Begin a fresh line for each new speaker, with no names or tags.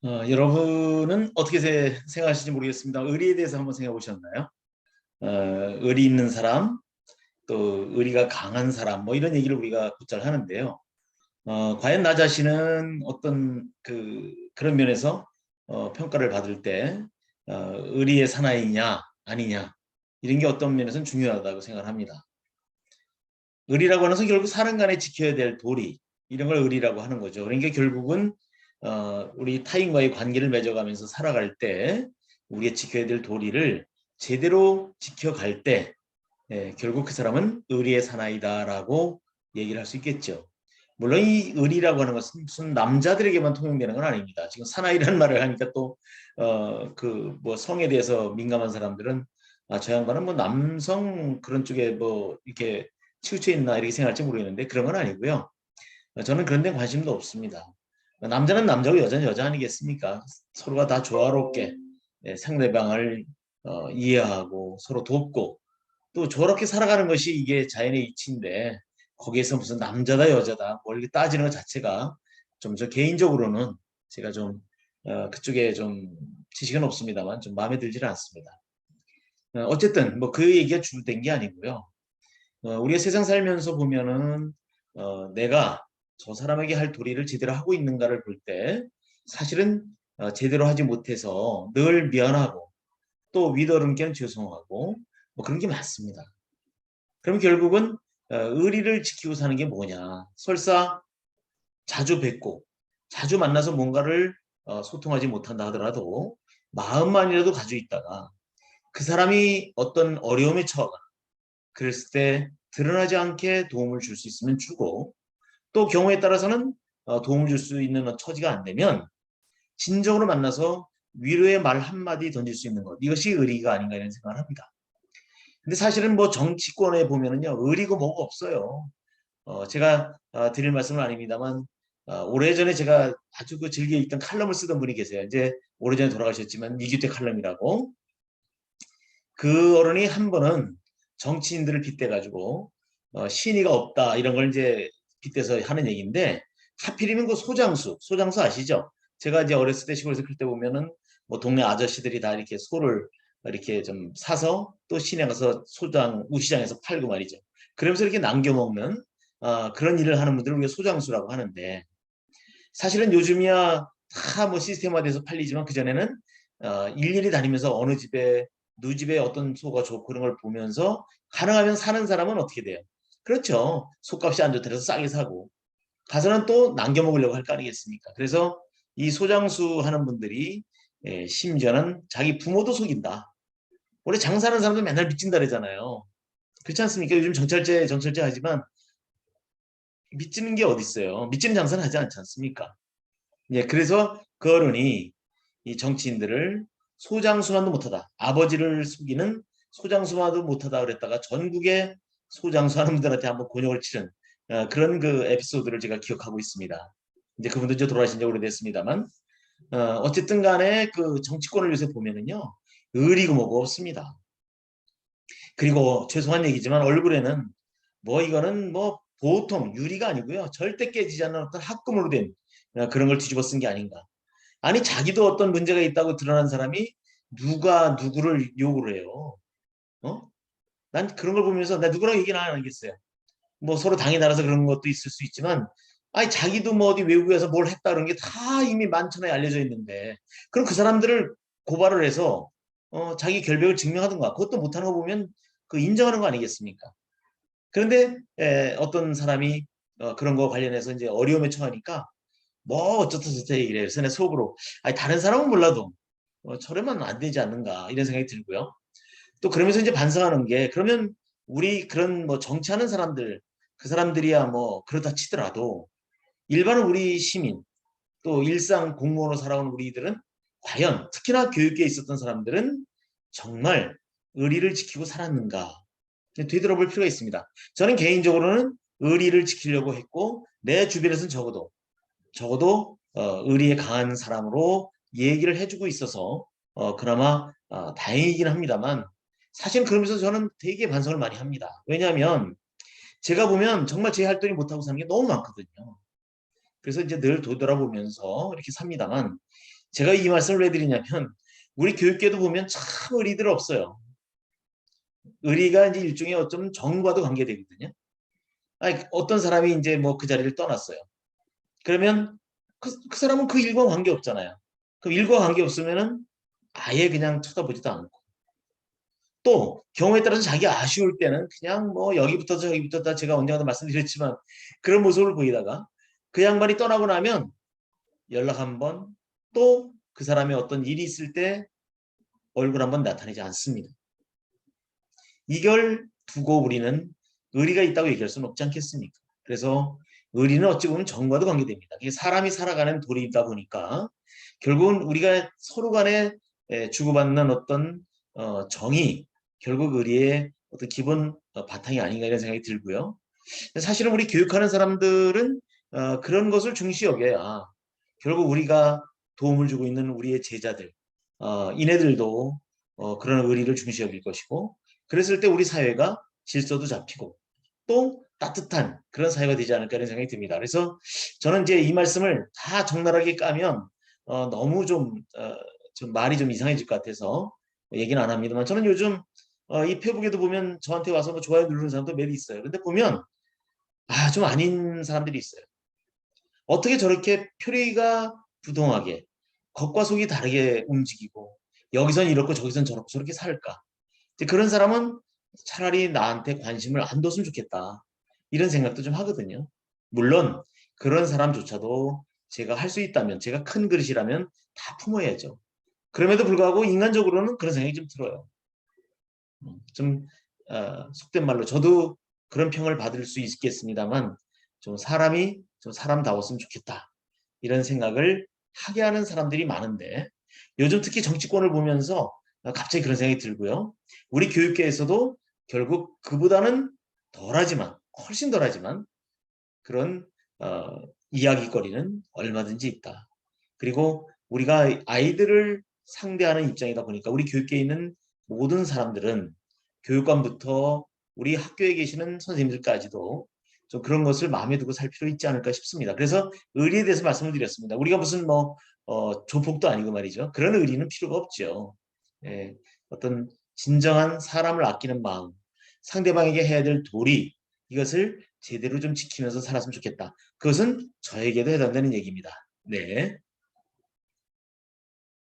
여러분은 어떻게 생각하실지 모르겠습니다. 의리에 대해서 한번 생각해 보셨나요? 의리 있는 사람, 또 의리가 강한 사람, 뭐 이런 얘기를 우리가 곧잘 하는데요. 과연 나 자신은 어떤 그런 면에서 평가를 받을 때 의리의 사나이냐 아니냐 이런 게 어떤 면에서는 중요하다고 생각합니다. 의리라고 하는 것은 결국 사람 간에 지켜야 될 도리 이런 걸 의리라고 하는 거죠. 그러니까 결국은 우리 타인과의 관계를 맺어가면서 살아갈 때 우리가 지켜야 될 도리를 제대로 지켜갈 때 결국 그 사람은 의리의 사나이다라고 얘기를 할 수 있겠죠. 물론 이 의리라고 하는 것은 무슨 남자들에게만 통용되는 건 아닙니다. 지금 사나이라는 말을 하니까 또 그 뭐 성에 대해서 민감한 사람들은 저 양반은 뭐 남성 그런 쪽에 뭐 이렇게 치우쳐 있나 이렇게 생각할지 모르겠는데 그런 건 아니고요. 저는 그런 데 관심도 없습니다. 남자는 남자고 여자는 여자 아니겠습니까? 서로가 다 조화롭게 상대방을 이해하고 서로 돕고 또 저렇게 살아가는 것이 이게 자연의 이치인데 거기에서 무슨 남자다 여자다 뭐 이렇게 따지는 것 자체가 좀 저 개인적으로는 제가 좀 그쪽에 좀 지식은 없습니다만 좀 마음에 들지는 않습니다. 어쨌든 뭐 그 얘기가 주로 된 게 아니고요. 우리가 세상 살면서 보면은 내가 저 사람에게 할 도리를 제대로 하고 있는가를 볼 때 사실은 제대로 하지 못해서 늘 미안하고 또 위더름께는 죄송하고 뭐 그런 게 많습니다. 그럼 결국은 의리를 지키고 사는 게 뭐냐? 설사 자주 뵙고 자주 만나서 뭔가를 소통하지 못한다 하더라도 마음만이라도 가지고 있다가 그 사람이 어떤 어려움에 처하거나 그랬을 때 드러나지 않게 도움을 줄 수 있으면 주고 또 경우에 따라서는 도움을 줄 수 있는 처지가 안 되면 진정으로 만나서 위로의 말 한마디 던질 수 있는 것 이것이 의리가 아닌가 이런 생각을 합니다. 근데 사실은 뭐 정치권에 보면은요 의리고 뭐가 없어요. 제가 드릴 말씀은 아닙니다만 오래전에 제가 아주 그 즐겨 읽던 칼럼을 쓰던 분이 계세요. 이제 오래전에 돌아가셨지만 이규태 칼럼이라고 그 어른이 한 번은 정치인들을 빗대가지고 신의가 없다 이런 걸 이제 빗대서 하는 얘기인데 하필이면 그 소장수 아시죠? 제가 이제 어렸을 때 시골에서 클 때 보면은 뭐 동네 아저씨들이 다 이렇게 소를 이렇게 좀 사서 또 시내 가서 우시장에서 팔고 말이죠. 그러면서 이렇게 남겨 먹는 그런 일을 하는 분들을 우리가 소장수라고 하는데 사실은 요즘이야 다 뭐 시스템화돼서 팔리지만 그전에는 일일이 다니면서 어느 집에 누 집에 어떤 소가 좋고 그런 걸 보면서 가능하면 사는 사람은 어떻게 돼요? 그렇죠. 소값이 안 좋다 해서 싸게 사고 가서는 또 남겨 먹으려고 할 거 아니겠습니까? 그래서 이 소장수 하는 분들이 심지어는 자기 부모도 속인다. 원래 장사하는 사람들 맨날 빚진다 그러잖아요. 그렇지 않습니까? 요즘 정찰제 하지만 빚지는 게 어디 있어요? 빚지는 장사는 하지 않지 않습니까? 예, 그래서 그 어른이 이 정치인들을 소장수만도 못하다. 아버지를 속이는 소장수만도 못하다 그랬다가 전국의 소장수하는 분들한테 한번 곤욕을 치른 그런 그 에피소드를 제가 기억하고 있습니다. 이제 그분도 이제 돌아가신 지 오래됐습니다만 어쨌든 간에 그 정치권을 요새 보면은요 의리고 뭐고 없습니다. 그리고 죄송한 얘기지만 얼굴에는 뭐 이거는 뭐 보통 유리가 아니고요 절대 깨지지 않는 어떤 합금으로 된 그런 걸 뒤집어 쓴 게 아닌가. 아니 자기도 어떤 문제가 있다고 드러난 사람이 누가 누구를 욕을 해요. 어? 난 그런 걸 보면서 나 누구랑 얘기는 안 하겠어요. 뭐 서로 당이 달아서 그런 것도 있을 수 있지만 아니 자기도 뭐 어디 외국에서 뭘 했다 그런 게 다 이미 만천하에 알려져 있는데 그럼 그 사람들을 고발을 해서 자기 결백을 증명하든가 그것도 못하는 거 보면 그 인정하는 거 아니겠습니까? 그런데 어떤 사람이 그런 거 관련해서 이제 어려움에 처하니까 뭐 어쩌다 저쩌다 얘기를 해요. 그래서 내 속으로 아니 다른 사람은 몰라도 저러면 안 되지 않는가 이런 생각이 들고요. 또 그러면서 이제 반성하는 게 그러면 우리 그런 뭐 정치하는 사람들 그 사람들이야 뭐 그렇다 치더라도 일반 우리 시민 또 일상 공무원으로 살아온 우리들은 과연 특히나 교육계에 있었던 사람들은 정말 의리를 지키고 살았는가 되돌아볼 필요가 있습니다. 저는 개인적으로는 의리를 지키려고 했고 내 주변에서는 적어도 의리에 강한 사람으로 얘기를 해주고 있어서 그나마 다행이긴 합니다만 사실 그러면서 저는 되게 반성을 많이 합니다. 왜냐하면 제가 보면 정말 제 할 도리 못하고 사는 게 너무 많거든요. 그래서 이제 늘 되돌아보면서 이렇게 삽니다만 제가 이 말씀을 왜 드리냐면 우리 교육계도 보면 참 의리들 없어요. 의리가 이제 일종의 어쩌면 정과도 관계되거든요. 아니, 어떤 사람이 이제 뭐 그 자리를 떠났어요. 그러면 그 사람은 그 일과 관계 없잖아요. 그 일과 관계 없으면은 아예 그냥 쳐다보지도 않고 또 경우에 따라서 자기 아쉬울 때는 그냥 뭐 여기부터 저기부터 다 제가 언젠가도 말씀드렸지만 그런 모습을 보이다가 그 양반이 떠나고 나면 연락 한번 또 그 사람의 어떤 일이 있을 때 얼굴 한번 나타내지 않습니다. 이걸 두고 우리는 의리가 있다고 얘기할 수는 없지 않겠습니까? 그래서 의리는 어찌 보면 정과도 관계됩니다. 이게 사람이 살아가는 도리이다 보니까 결국은 우리가 서로 간에 주고받는 어떤 정의, 결국 의리의 어떤 기본 바탕이 아닌가 이런 생각이 들고요. 사실은 우리 교육하는 사람들은 그런 것을 중시 여겨야 결국 우리가 도움을 주고 있는 우리의 제자들, 이네들도 그런 의리를 중시 여길 것이고 그랬을 때 우리 사회가 질서도 잡히고 또 따뜻한 그런 사회가 되지 않을까 하는 생각이 듭니다. 그래서 저는 이제 이 말씀을 다 적나라하게 까면 너무 좀 말이 좀 이상해질 것 같아서 얘기는 안 합니다만 저는 요즘 이 페북에도 보면 저한테 와서 뭐 좋아요 누르는 사람도 몇 있어요. 근데 보면 좀 아닌 사람들이 있어요. 어떻게 저렇게 표리가 부동하게 겉과 속이 다르게 움직이고 여기선 이렇고 저기선 저렇고 저렇게 살까? 그런 사람은 차라리 나한테 관심을 안 뒀으면 좋겠다. 이런 생각도 좀 하거든요. 물론 그런 사람조차도 제가 할 수 있다면 제가 큰 그릇이라면 다 품어야죠. 그럼에도 불구하고 인간적으로는 그런 생각이 좀 들어요. 좀 속된 말로 저도 그런 평을 받을 수 있겠습니다만 좀 사람이 좀 사람다웠으면 좋겠다. 이런 생각을 하게 하는 사람들이 많은데 요즘 특히 정치권을 보면서 갑자기 그런 생각이 들고요. 우리 교육계에서도 결국 그보다는 덜하지만 훨씬 덜하지만 그런 이야기거리는 얼마든지 있다. 그리고 우리가 아이들을 상대하는 입장이다 보니까 우리 교육계에 있는 모든 사람들은 교육감부터 우리 학교에 계시는 선생님들까지도 좀 그런 것을 마음에 두고 살 필요 있지 않을까 싶습니다. 그래서 의리에 대해서 말씀을 드렸습니다. 우리가 무슨 뭐 조폭도 아니고 말이죠. 그런 의리는 필요가 없죠. 예, 어떤 진정한 사람을 아끼는 마음, 상대방에게 해야 될 도리 이것을 제대로 좀 지키면서 살았으면 좋겠다. 그것은 저에게도 해당되는 얘기입니다. 네.